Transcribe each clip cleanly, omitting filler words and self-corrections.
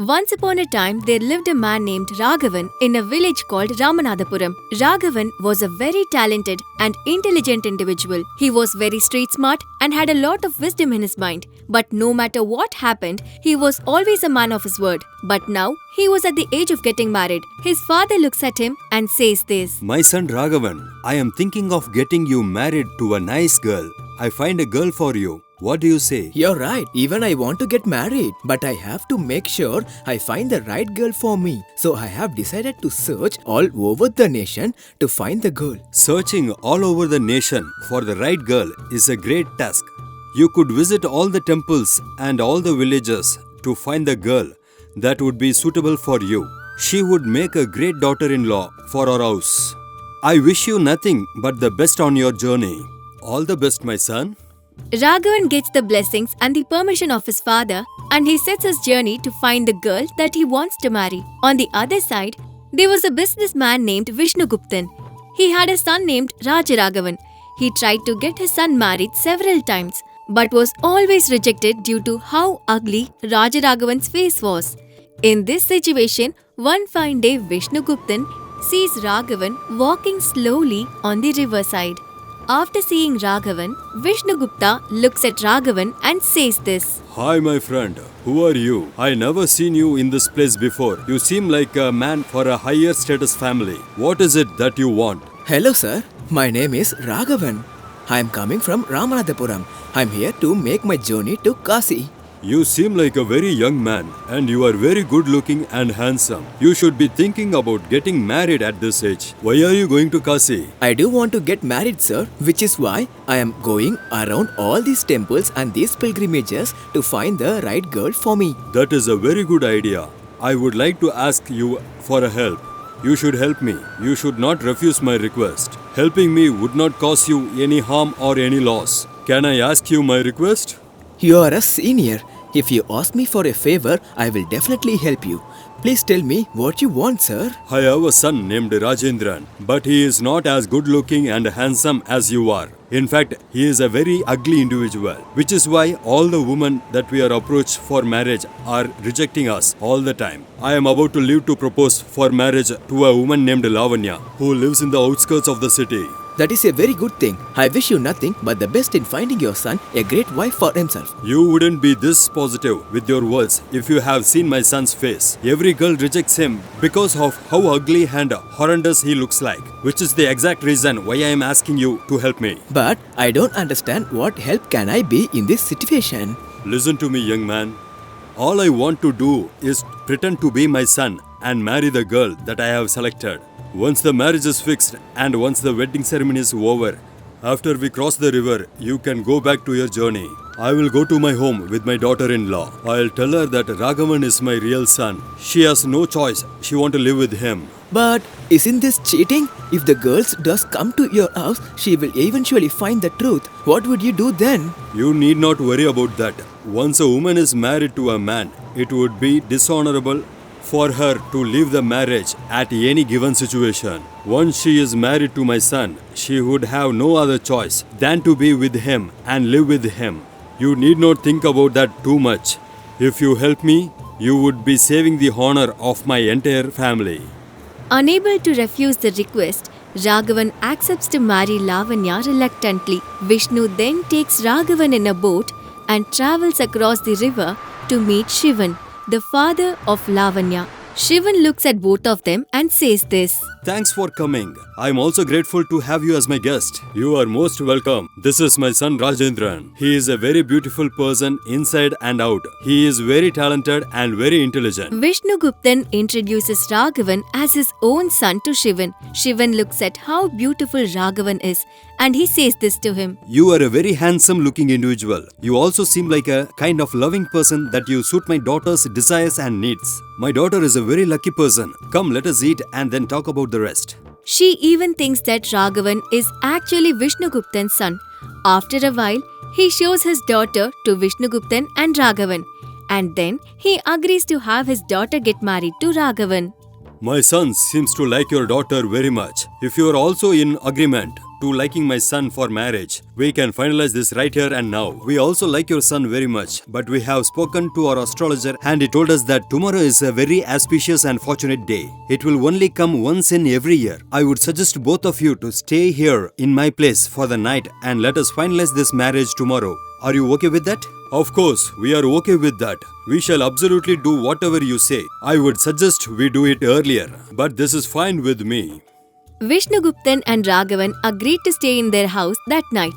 Once upon a time, there lived a man named Raghavan in a village called Ramanathapuram. Raghavan was a very talented and intelligent individual. He was very street smart and had a lot of wisdom in his mind. But no matter what happened, he was always a man of his word. But now, he was at the age of getting married. His father looks at him and says this. My son Raghavan, I am thinking of getting you married to a nice girl. I find a girl for you. What do you say? You're right. Even I want to get married. But I have to make sure I find the right girl for me. So I have decided to search all over the nation to find the girl. Searching all over the nation for the right girl is a great task. You could visit all the temples and all the villages to find the girl that would be suitable for you. She would make a great daughter-in-law for our house. I wish you nothing but the best on your journey. All the best, my son. Raghavan gets the blessings and the permission of his father, and he sets his journey to find the girl that he wants to marry. On the other side, there was a businessman named Vishnuguptan. He had a son named Rajaraghavan. He tried to get his son married several times, but was always rejected due to how ugly Rajaraghavan's face was. In this situation, one fine day Vishnuguptan sees Raghavan walking slowly on the riverside. After seeing Raghavan, Vishnugupta looks at Raghavan and says this. Hi my friend, who are you? I never seen you in this place before. You seem like a man for a higher status family. What is it that you want? Hello sir, my name is Raghavan. I am coming from Ramanathapuram. I am here to make my journey to Kasi. You seem like a very young man and you are very good looking and handsome. You should be thinking about getting married at this age. Why are you going to Kasi? I do want to get married sir, which is why I am going around all these temples and these pilgrimages to find the right girl for me. That is a very good idea. I would like to ask you for a help. You should help me. You should not refuse my request. Helping me would not cause you any harm or any loss. Can I ask you my request? You are a senior. If you ask me for a favor, I will definitely help you. Please tell me what you want, sir. I have a son named Rajendran, but he is not as good looking and handsome as you are. In fact, he is a very ugly individual, which is why all the women that we are approached for marriage are rejecting us all the time. I am about to leave to propose for marriage to a woman named Lavanya, who lives in the outskirts of the city. That is a very good thing. I wish you nothing but the best in finding your son a great wife for himself. You wouldn't be this positive with your words if you have seen my son's face. Every girl rejects him because of how ugly and horrendous he looks like, which is the exact reason why I am asking you to help me. But I don't understand what help can I be in this situation. Listen to me, young man. All I want to do is pretend to be my son and marry the girl that I have selected. Once the marriage is fixed and once the wedding ceremony is over, after we cross the river, you can go back to your journey. I will go to my home with my daughter-in-law. I'll tell her that Raghavan is my real son. She has no choice. She wants to live with him. But isn't this cheating? If the girl does come to your house, she will eventually find the truth. What would you do then? You need not worry about that. Once a woman is married to a man, it would be dishonorable for her to leave the marriage at any given situation. Once she is married to my son, she would have no other choice than to be with him and live with him. You need not think about that too much. If you help me, you would be saving the honor of my entire family. Unable to refuse the request, Raghavan accepts to marry Lavanya reluctantly. Vishnu then takes Raghavan in a boat and travels across the river to meet Shivan, the father of Lavanya. Shivan looks at both of them and says this. Thanks for coming. I am also grateful to have you as my guest. You are most welcome. This is my son Rajendran. He is a very beautiful person inside and out. He is very talented and very intelligent. Vishnuguptan introduces Raghavan as his own son to Shivan. Shivan looks at how beautiful Raghavan is and he says this to him. You are a very handsome looking individual. You also seem like a kind of loving person that you suit my daughter's desires and needs. My daughter is a very lucky person. Come, let us eat and then talk about the rest. She even thinks that Raghavan is actually Vishnuguptan's son. After a while, he shows his daughter to Vishnuguptan and Raghavan. And then he agrees to have his daughter get married to Raghavan. My son seems to like your daughter very much. If you are also in agreement, to liking my son for marriage. We can finalize this right here and now. We also like your son very much, but we have spoken to our astrologer and he told us that tomorrow is a very auspicious and fortunate day. It will only come once in every year. I would suggest both of you to stay here in my place for the night and let us finalize this marriage tomorrow. Are you okay with that? Of course, we are okay with that. We shall absolutely do whatever you say. I would suggest we do it earlier, but this is fine with me. Vishnuguptan and Raghavan agreed to stay in their house that night.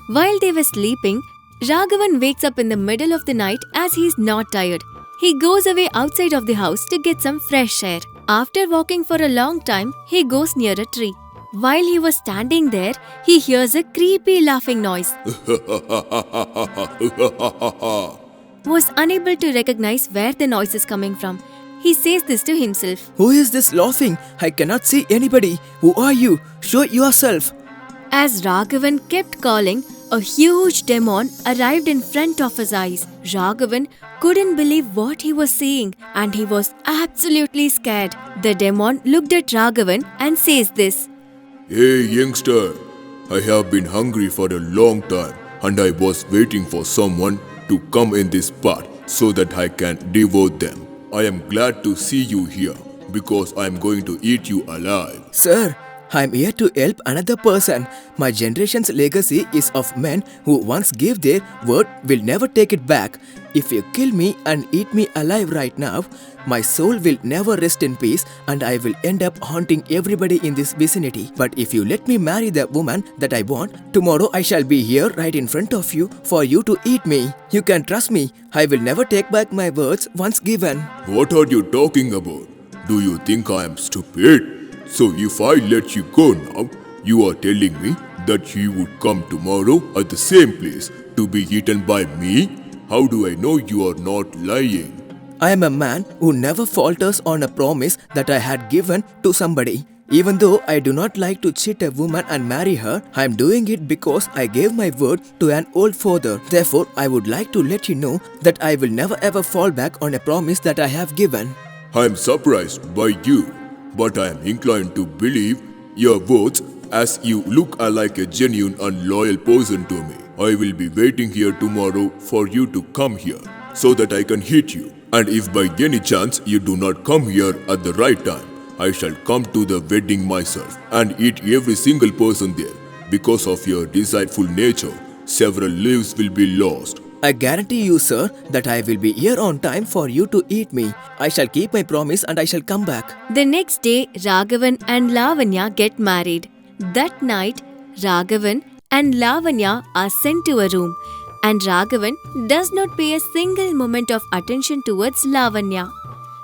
While they were sleeping, Raghavan wakes up in the middle of the night as he is not tired. He goes away outside of the house to get some fresh air. After walking for a long time, he goes near a tree. While he was standing there, he hears a creepy laughing noise. Was unable to recognize where the noise is coming from. He says this to himself. Who is this laughing? I cannot see anybody. Who are you? Show yourself. As Raghavan kept calling, a huge demon arrived in front of his eyes. Raghavan couldn't believe what he was seeing and he was absolutely scared. The demon looked at Raghavan and says this. Hey youngster, I have been hungry for a long time and I was waiting for someone to come in this part so that I can devour them. I am glad to see you here because I am going to eat you alive. Sir, I am here to help another person. My generation's legacy is of men who once gave their word will never take it back. If you kill me and eat me alive right now, my soul will never rest in peace and I will end up haunting everybody in this vicinity. But if you let me marry the woman that I want, tomorrow I shall be here right in front of you for you to eat me. You can trust me. I will never take back my words once given. What are you talking about? Do you think I am stupid? So if I let you go now, you are telling me that you would come tomorrow at the same place to be eaten by me? How do I know you are not lying? I am a man who never falters on a promise that I had given to somebody. Even though I do not like to cheat a woman and marry her, I am doing it because I gave my word to an old father. Therefore, I would like to let you know that I will never ever fall back on a promise that I have given. I am surprised by you, but I am inclined to believe your words as you look like a genuine and loyal person to me. I will be waiting here tomorrow for you to come here so that I can hit you. And if by any chance you do not come here at the right time, I shall come to the wedding myself and eat every single person there. Because of your deceitful nature, several lives will be lost. I guarantee you, sir, that I will be here on time for you to eat me. I shall keep my promise and I shall come back. The next day, Raghavan and Lavanya get married. That night, Raghavan and Lavanya are sent to a room. And Raghavan does not pay a single moment of attention towards Lavanya.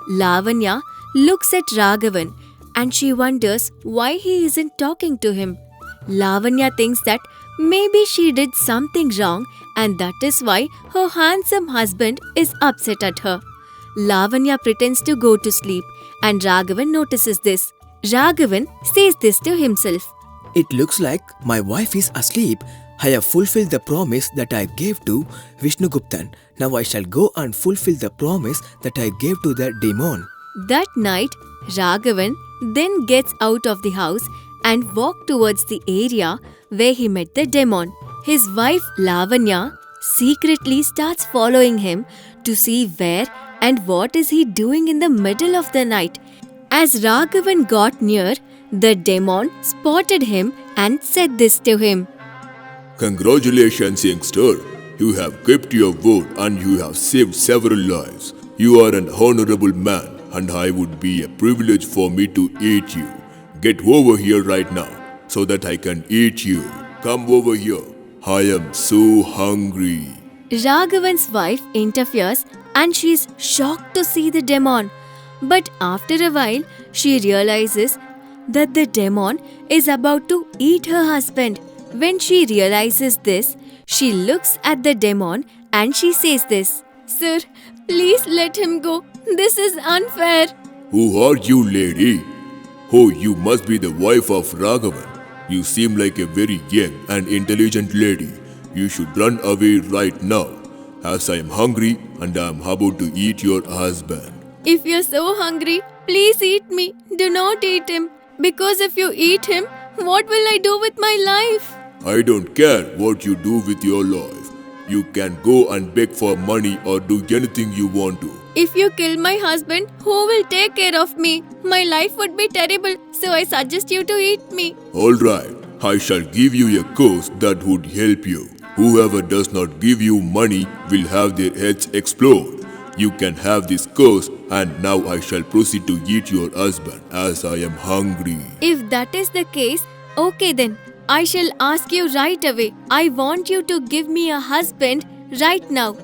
Lavanya looks at Raghavan and she wonders why he isn't talking to him. Lavanya thinks that maybe she did something wrong and that is why her handsome husband is upset at her. Lavanya pretends to go to sleep and Raghavan notices this. Raghavan says this to himself. It looks like my wife is asleep. I have fulfilled the promise that I gave to Vishnuguptan. Now I shall go and fulfill the promise that I gave to the demon. That night, Raghavan then gets out of the house and walks towards the area where he met the demon. His wife Lavanya secretly starts following him to see where and what is he doing in the middle of the night. As Raghavan got near, the demon spotted him and said this to him. Congratulations, youngster. You have kept your word and you have saved several lives. You are an honorable man and I would be a privilege for me to eat you. Get over here right now so that I can eat you. Come over here. I am so hungry. Raghavan's wife interferes and she is shocked to see the demon. But after a while, she realizes that the demon is about to eat her husband. When she realizes this, she looks at the demon and she says this. Sir, please let him go. This is unfair. Who are you, lady? Oh, you must be the wife of Raghavan. You seem like a very young and intelligent lady. You should run away right now, as I am hungry and I am about to eat your husband. If you're so hungry, please eat me. Do not eat him. Because if you eat him, What will I do with my life? I don't care what you do with your life. You can go and beg for money or do anything you want to. If you kill my husband, who will take care of me? My life would be terrible, so I suggest you to eat me. Alright, I shall give you a course that would help you. Whoever does not give you money will have their heads explode. You can have this course, and now I shall proceed to eat your husband as I am hungry. If that is the case, okay then. I shall ask you right away. I want you to give me a husband right now.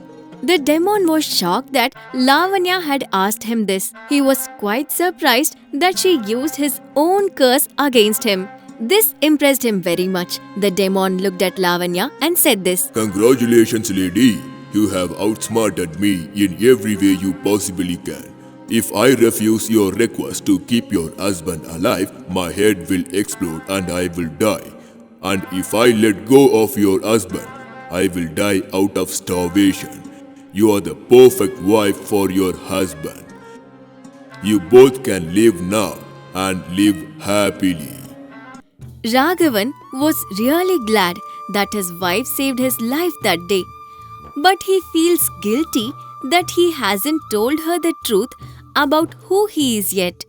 The demon was shocked that Lavanya had asked him this. He was quite surprised that she used his own curse against him. This impressed him very much. The demon looked at Lavanya and said this. Congratulations, lady. You have outsmarted me in every way you possibly can. If I refuse your request to keep your husband alive, my head will explode and I will die. And if I let go of your husband, I will die out of starvation. You are the perfect wife for your husband. You both can live now and live happily. Raghavan was really glad that his wife saved his life that day. But he feels guilty that he hasn't told her the truth about who he is yet.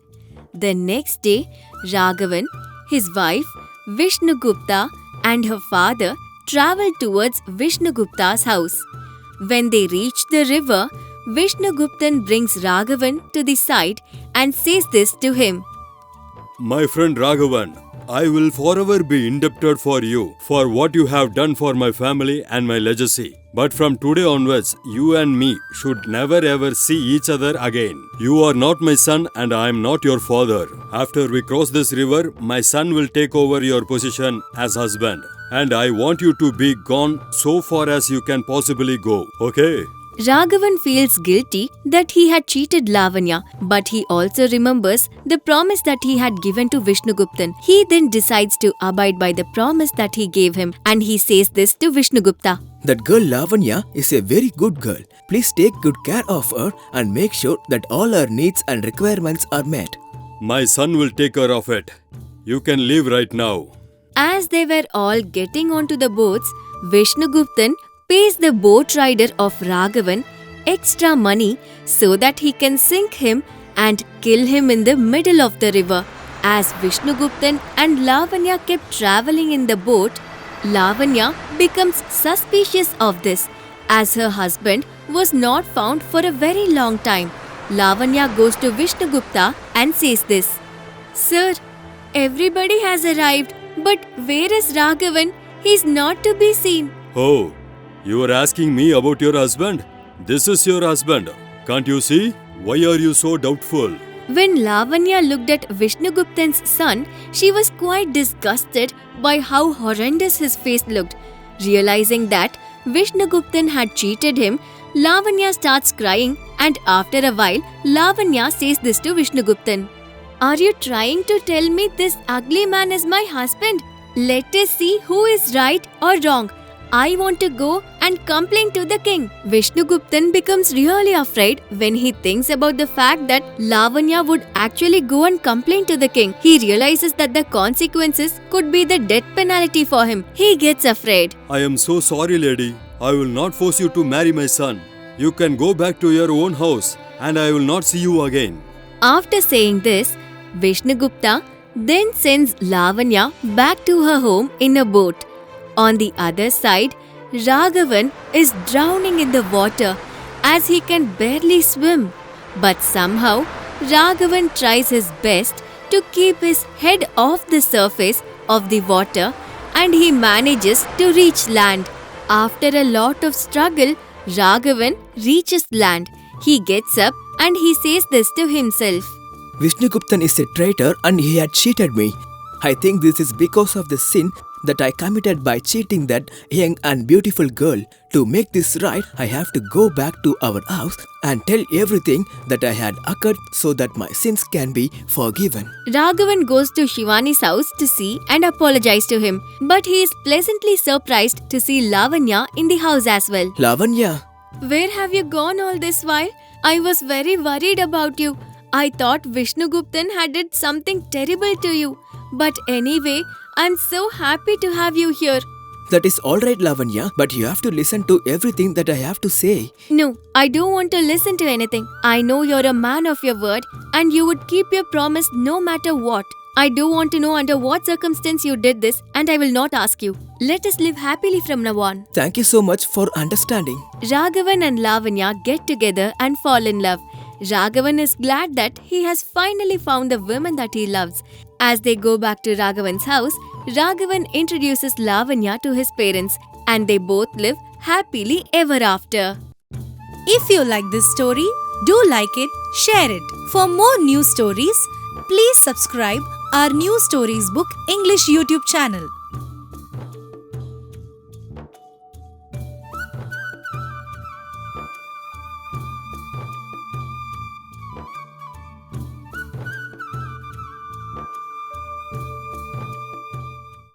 The next day, Raghavan, his wife, Vishnugupta and her father travelled towards Vishnugupta's house. When they reach the river, Vishnuguptan brings Raghavan to the side and says this to him. My friend Raghavan, I will forever be indebted for you for what you have done for my family and my legacy. But from today onwards, you and me should never ever see each other again. You are not my son and I am not your father. After we cross this river, my son will take over your position as husband. And I want you to be gone so far as you can possibly go, okay? Raghavan feels guilty that he had cheated Lavanya, but he also remembers the promise that he had given to Vishnuguptan. He then decides to abide by the promise that he gave him, and he says this to Vishnugupta. That girl Lavanya is a very good girl. Please take good care of her and make sure that all her needs and requirements are met. My son will take care of it. You can leave right now. As they were all getting onto the boats, Vishnuguptan pays the boat rider of Raghavan extra money so that he can sink him and kill him in the middle of the river. As Vishnuguptan and Lavanya kept travelling in the boat, Lavanya becomes suspicious of this as her husband was not found for a very long time. Lavanya goes to Vishnugupta and says this. Sir, everybody has arrived, but where is Raghavan? He is not to be seen. Oh, you are asking me about your husband? This is your husband. Can't you see? Why are you so doubtful? When Lavanya looked at Vishnuguptan's son, she was quite disgusted by how horrendous his face looked. Realizing that Vishnuguptan had cheated him, Lavanya starts crying, and after a while, Lavanya says this to Vishnuguptan. Are you trying to tell me this ugly man is my husband? Let us see who is right or wrong. I want to go and complain to the king. Vishnuguptan becomes really afraid when he thinks about the fact that Lavanya would actually go and complain to the king. He realizes that the consequences could be the death penalty for him. He gets afraid. I am so sorry, lady. I will not force you to marry my son. You can go back to your own house and I will not see you again. After saying this, Vishnugupta then sends Lavanya back to her home in a boat. On the other side, Raghavan is drowning in the water as he can barely swim. But somehow, Raghavan tries his best to keep his head off the surface of the water and he manages to reach land. After a lot of struggle, Raghavan reaches land. He gets up and he says this to himself. Vishnuguptan is a traitor and he had cheated me. I think this is because of the sin that I committed by cheating that young and beautiful girl. To make this right, I have to go back to our house and tell everything that I had occurred so that my sins can be forgiven. Raghavan goes to Shivani's house to see and apologize to him. But he is pleasantly surprised to see Lavanya in the house as well. Lavanya, Where have you gone all this while? I was very worried about you. I thought Vishnuguptan had did something terrible to you. But anyway, I'm so happy to have you here. That is alright, Lavanya, but you have to listen to everything that I have to say. No, I don't want to listen to anything. I know you're a man of your word and you would keep your promise no matter what. I don't want to know under what circumstance you did this and I will not ask you. Let us live happily from now on. Thank you so much for understanding. Raghavan and Lavanya get together and fall in love. Raghavan is glad that he has finally found the woman that he loves. As they go back to Raghavan's house, Raghavan introduces Lavanya to his parents and they both live happily ever after. If you like this story, do like it, share it. For more new stories, please subscribe our New Stories Book English YouTube channel.